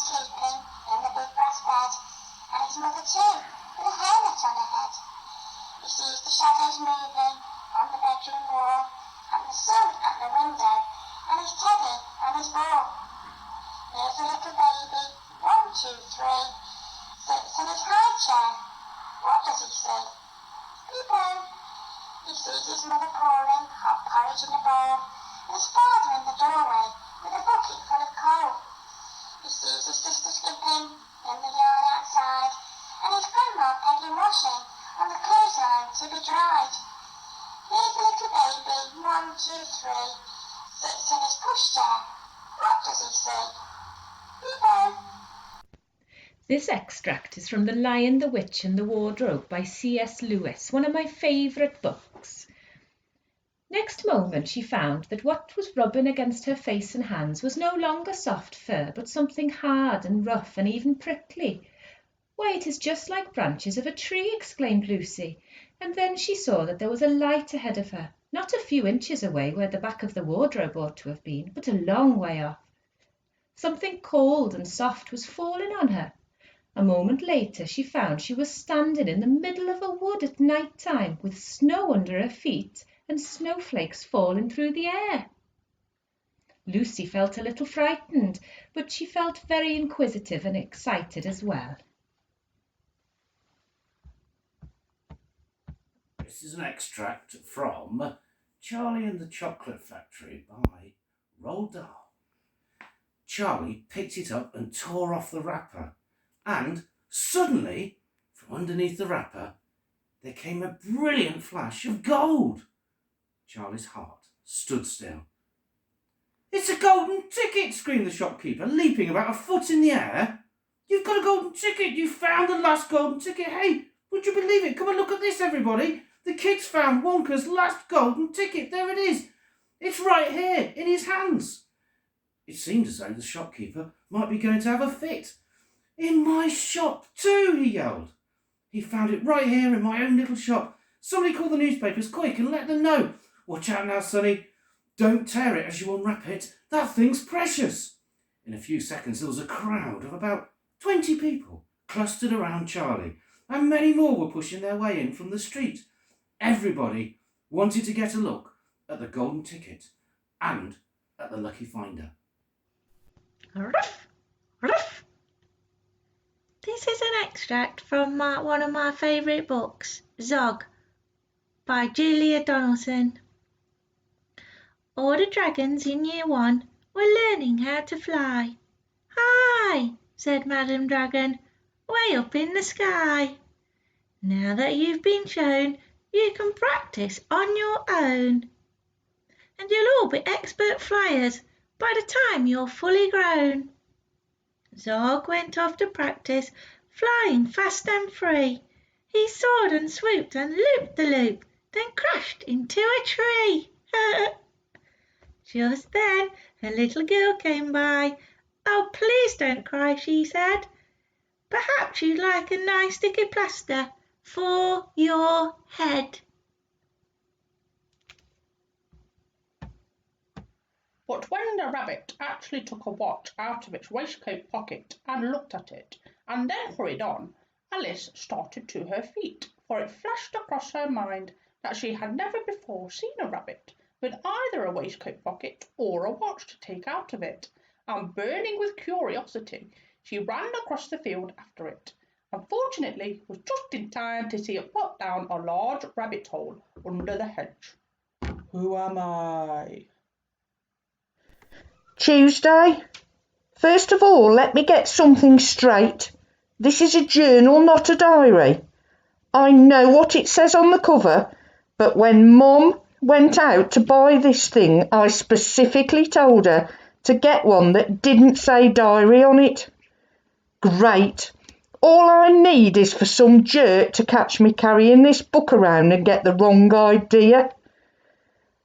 sleeping in the big brass bed, and his mother too, with a hairnet on her head. He sees the shadows moving on the bedroom wall, and the sun at the window, and his teddy and his ball. Here's a little baby, 1, 2, 3, sits in his high chair. What does he see? Peep-o! He sees his mother pouring hot porridge in a bowl, and his father in the doorway with a bucket full of coal. He sees his sister skipping in the yard outside, and his grandma pegging washing on the clothesline to be dried. Here's the little baby, 1, 2, 3, sits in his pushchair. What does he see? Peep-o! This extract is from The Lion, the Witch and the Wardrobe by C.S. Lewis, one of my favourite books. Next moment she found that what was rubbing against her face and hands was no longer soft fur, but something hard and rough and even prickly. "Why, it is just like branches of a tree," exclaimed Lucy, and then she saw that there was a light ahead of her, not a few inches away where the back of the wardrobe ought to have been, but a long way off. Something cold and soft was falling on her. A moment later she found she was standing in the middle of a wood at night time, with snow under her feet and snowflakes falling through the air. Lucy felt a little frightened, but she felt very inquisitive and excited as well. This is an extract from Charlie and the Chocolate Factory by Roald Dahl. Charlie picked it up and tore off the wrapper, and suddenly, from underneath the wrapper, there came a brilliant flash of gold. Charlie's heart stood still. "It's a golden ticket!" screamed the shopkeeper, leaping about a foot in the air. "You've got a golden ticket! You found the last golden ticket! Hey, would you believe it? Come and look at this, everybody! The kid's found Wonka's last golden ticket! There it is! It's right here, in his hands!" It seemed as though the shopkeeper might be going to have a fit. "In my shop too!" he yelled. "He found it right here in my own little shop. Somebody call the newspapers quick and let them know. Watch out now, Sonny. Don't tear it as you unwrap it. That thing's precious." In a few seconds there was a crowd of about 20 people clustered around Charlie, and many more were pushing their way in from the street. Everybody wanted to get a look at the golden ticket and at the lucky finder. Ruff, ruff. This is an extract from one of my favourite books, Zog, by Julia Donaldson. All the dragons in Year 1 were learning how to fly. "Hi," said Madam Dragon, "way up in the sky. Now that you've been shown, you can practice on your own. And you'll all be expert flyers by the time you're fully grown." Zog went off to practice, flying fast and free. He soared and swooped and looped the loop, then crashed into a tree. Just then a little girl came by. "Oh, please don't cry," she said. "Perhaps you'd like a nice sticky plaster for your head." But when the rabbit actually took a watch out of its waistcoat pocket and looked at it, and then hurried on, Alice started to her feet, for it flashed across her mind that she had never before seen a rabbit with either a waistcoat pocket or a watch to take out of it, and burning with curiosity, she ran across the field after it, and fortunately was just in time to see it pop down a large rabbit hole under the hedge. "Who am I?" Tuesday. First of all, let me get something straight. This is a journal, not a diary. I know what it says on the cover, but when Mum went out to buy this thing, I specifically told her to get one that didn't say diary on it. Great. All I need is for some jerk to catch me carrying this book around and get the wrong idea.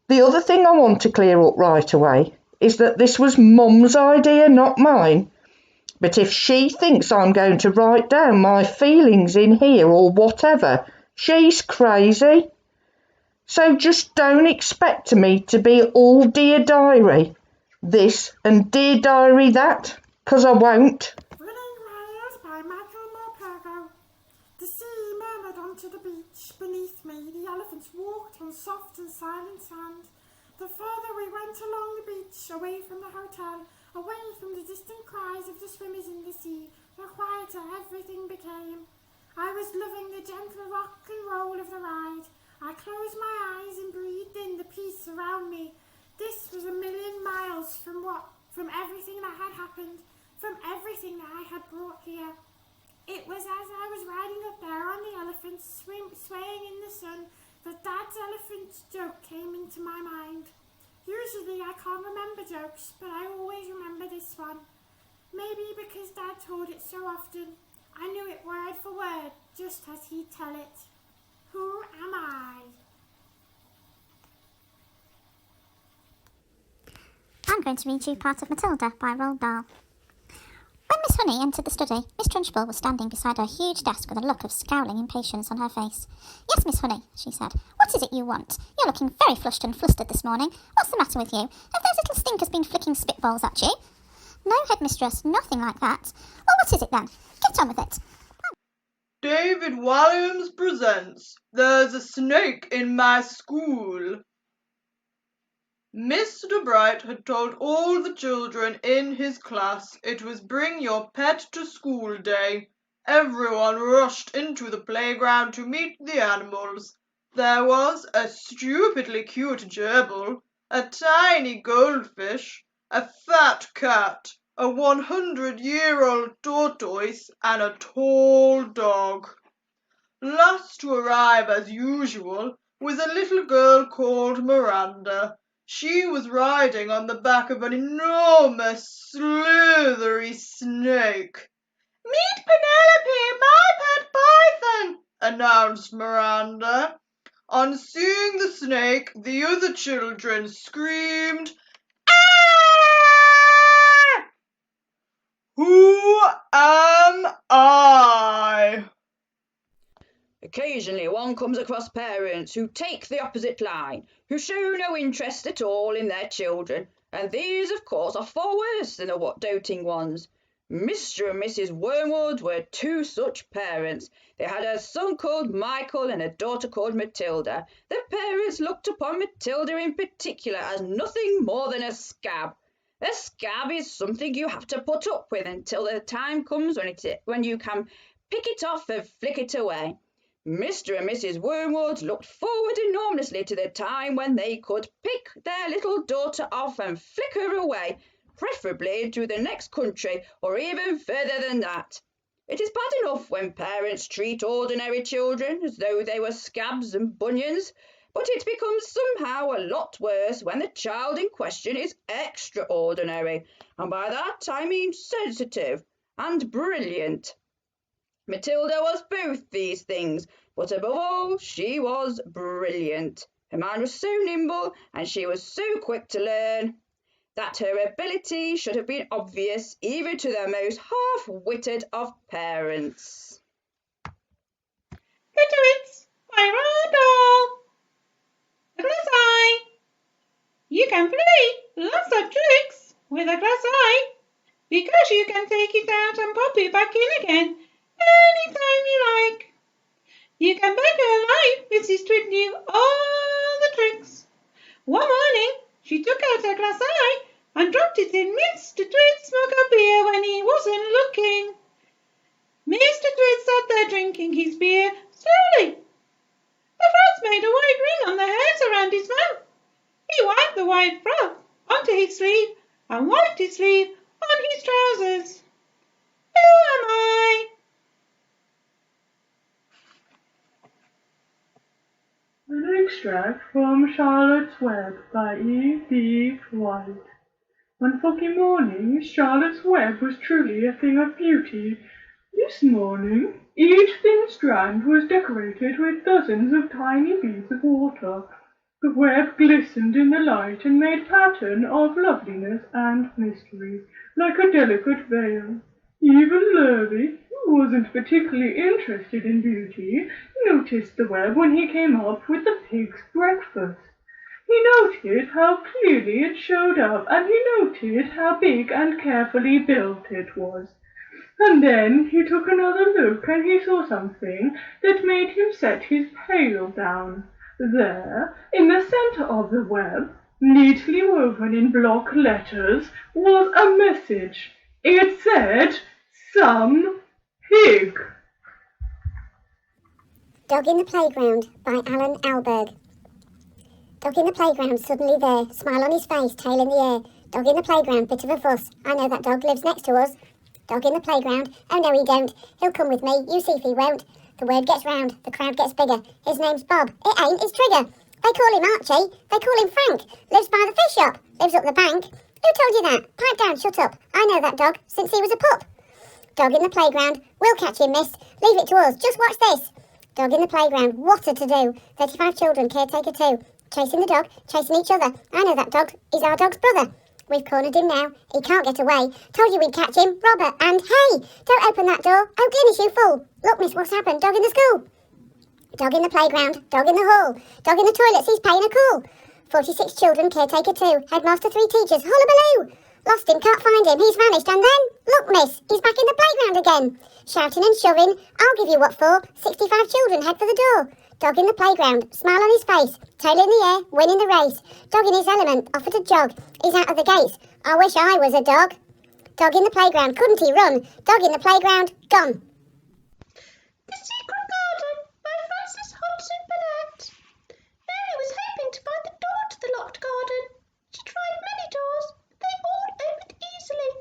The other thing I want to clear up right away is that this was Mum's idea, not mine. But if she thinks I'm going to write down my feelings in here or whatever, she's crazy. So just don't expect me to be all Dear Diary this and Dear Diary that, 'cause I won't. on soft and silent sand. The further we went along the beach, away from the hotel, away from the distant cries of the swimmers in the sea, the quieter everything became. I was loving the gentle rock and roll of the ride. I closed my eyes and breathed in the peace around me. This was a million miles from everything that had happened, from everything that I had brought here. It was as I was riding up there on the elephant, swaying in the sun, that Dad's elephant joke came into my mind. Usually I can't remember jokes, but I always remember this one. Maybe because Dad told it so often, I knew it word for word, just as he'd tell it. Who am I? I'm going to read you part of Matilda by Roald Dahl. When Miss Honey entered the study, Miss Trunchbull was standing beside her huge desk with a look of scowling impatience on her face. "Yes, Miss Honey," she said. "What is it you want? You're looking very flushed and flustered this morning. What's the matter with you? Have those little stinkers been flicking spitballs at you?" "No, Headmistress, nothing like that." "Well, what is it then? Get on with it." David Williams presents There's a Snake in My School. Mr. Bright had told all the children in his class it was Bring Your Pet to School Day. Everyone rushed into the playground to meet the animals. There was a stupidly cute gerbil, a tiny goldfish, a fat cat, a 100-year-old tortoise, and a tall dog. Last to arrive, as usual, was a little girl called Miranda. She was riding on the back of an enormous, slithery snake. "Meet Penelope, my pet python," announced Miranda. On seeing the snake, the other children screamed, "Ah! Who am I?" Occasionally one comes across parents who take the opposite line, who show no interest at all in their children, and these, of course, are far worse than the doting ones. Mr. and Mrs. Wormwood were two such parents. They had a son called Michael and a daughter called Matilda. The parents looked upon Matilda in particular as nothing more than a scab. A scab is something you have to put up with until the time comes when you can pick it off and flick it away. Mr. and Mrs. Wormwood looked forward enormously to the time when they could pick their little daughter off and flick her away, preferably to the next country or even further than that. It is bad enough when parents treat ordinary children as though they were scabs and bunions, but it becomes somehow a lot worse when the child in question is extraordinary, and by that I mean sensitive and brilliant. Matilda was both these things, but above all she was brilliant. Her mind was so nimble, and she was so quick to learn, that her ability should have been obvious even to the most half-witted of parents. The Twits by Roald Dahl. A glass eye. You can play lots of tricks with a glass eye, because you can take it out and pop it back in again anytime you like. You can bet your life Mrs. Twit knew all the tricks. One morning she took out her glass eye and dropped it in Mr. Twit's mug of beer when he wasn't looking. Mr. Twit sat there drinking his beer slowly. The froth made a white ring on the hairs around his mouth. He wiped the white froth onto his sleeve and wiped his sleeve on his trousers. Who am I? An extract from Charlotte's Web by E.B. White. One foggy morning, Charlotte's Web was truly a thing of beauty. This morning, each thin strand was decorated with dozens of tiny beads of water. The web glistened in the light and made pattern of loveliness and mystery, like a delicate veil. Even Lurvy, who wasn't particularly interested in beauty, noticed the web when he came up with the pig's breakfast. He noted how clearly it showed up, and he noted how big and carefully built it was. And then he took another look, and he saw something that made him set his pail down. There, in the centre of the web, neatly woven in block letters, was a message. It said, "Some pig." Dog in the Playground by Alan Alberg. Dog in the playground, suddenly there, smile on his face, tail in the air. Dog in the playground, bit of a fuss. I know that dog lives next to us. Dog in the playground, oh no he don't. He'll come with me, you see if he won't. The word gets round, the crowd gets bigger. His name's Bob, it ain't, it's Trigger. They call him Archie, they call him Frank. Lives by the fish shop, lives up the bank. Who told you that? Pipe down, shut up. I know that dog, since he was a pup. Dog in the playground, we'll catch him, miss. Leave it to us, just watch this. Dog in the playground, what a to-do. 35 children, caretaker too. Chasing the dog, chasing each other. I know that dog, he's our dog's brother. We've cornered him now, he can't get away. Told you we'd catch him, Robert, and hey, don't open that door. Oh, Glynis, you fool. Look, miss, what's happened? Dog in the school. Dog in the playground, dog in the hall. Dog in the toilets, he's paying a call. 46 children, caretaker too. Headmaster, 3 teachers, hullabaloo. Lost him, can't find him, he's vanished, and then, look, miss, he's back in the playground again. Shouting and shoving, I'll give you what for. 65 children head for the door. Dog in the playground, smile on his face, tail in the air, winning the race. Dog in his element, off at a jog, he's out of the gates. I wish I was a dog. Dog in the playground, couldn't he run? Dog in the playground, gone. The Secret Garden by Frances Hodgson Burnett. Mary was hoping to find the door to the locked garden. She tried many doors, but they all opened easily.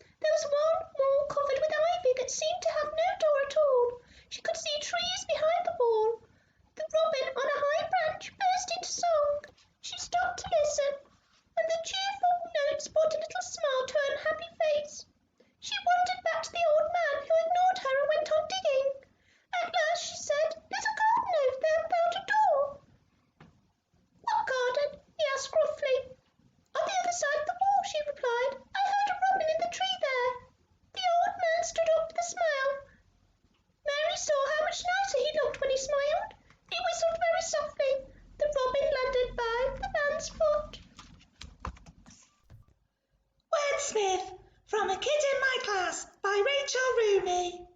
There was one wall covered with ivy that seemed to have no door at all. She could see trees behind the wall. The robin on a high branch burst into song. She stopped to listen, and the cheerful notes brought a little smile to her unhappy face. She wandered back to the old man who ignored her and went on digging. At last she said, "There's a garden over there without a door." "What garden?" he asked gruffly. "On the other side of the wall," she replied. "I heard a robin in the tree there." The old man stood up with a smile. Mary saw how much nicer he looked when he smiled. He whistled very softly. The robin landed by the man's foot. Wordsmith from A Kid in My Class by Rachel Rooney.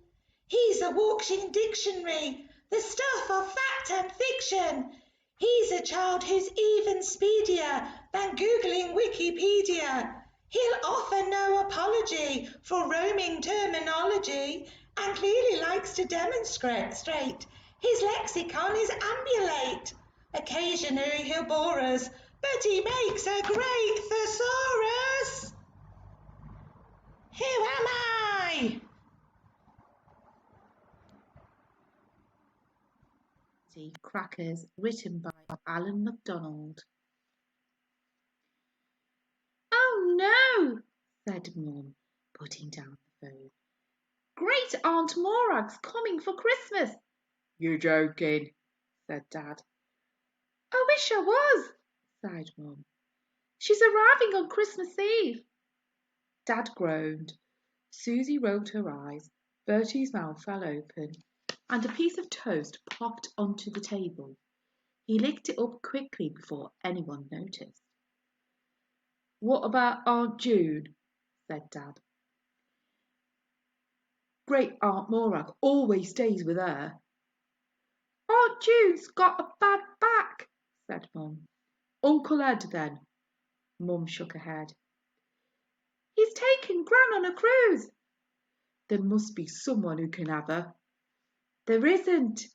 He's a walking dictionary, the stuff of fact and fiction. He's a child who's even speedier than Googling Wikipedia. He'll offer no apology for roaming terminology and clearly likes to demonstrate. His lexicon is ambulate. Occasionally he'll bore us, but he makes a great thesaurus. Who am I? Crackers, written by Alan MacDonald. "Oh no," said Mum, putting down the phone. "Great Aunt Morag's coming for Christmas." "You're joking," said Dad. "I wish I was," sighed Mum. "She's arriving on Christmas Eve." Dad groaned. Susie rolled her eyes. Bertie's mouth fell open, and a piece of toast popped onto the table. He licked it up quickly before anyone noticed. "What about Aunt June?" said Dad. "Great Aunt Morag always stays with her." "Aunt June's got a bad back," said Mum. "Uncle Ed, then?" Mum shook her head. "He's taken Gran on a cruise." "There must be someone who can have her." "There isn't.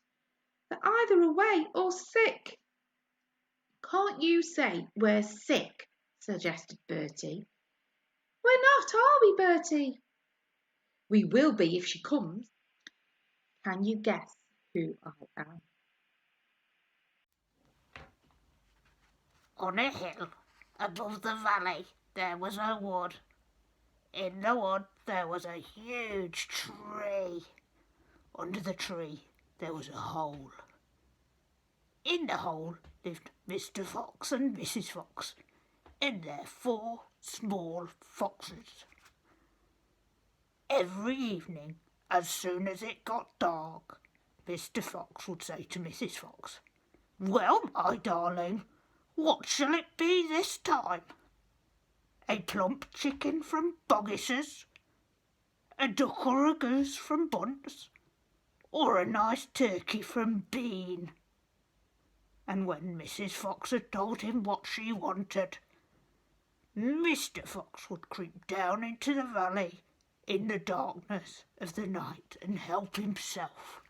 They're either away or sick." "Can't you say we're sick?" suggested Bertie. "We're not, are we, Bertie?" "We will be if she comes." Can you guess who I am? On a hill above the valley there was a wood. In the wood there was a huge tree. Under the tree there was a hole. In the hole lived Mr. Fox and Mrs. Fox and their 4 small foxes. Every evening, as soon as it got dark, Mr. Fox would say to Mrs. Fox, "Well, my darling, what shall it be this time? A plump chicken from Boggis's, a duck or a goose from Bunce, or a nice turkey from Bean?" and when Mrs. Fox had told him what she wanted, Mr. Fox would creep down into the valley in the darkness of the night and help himself.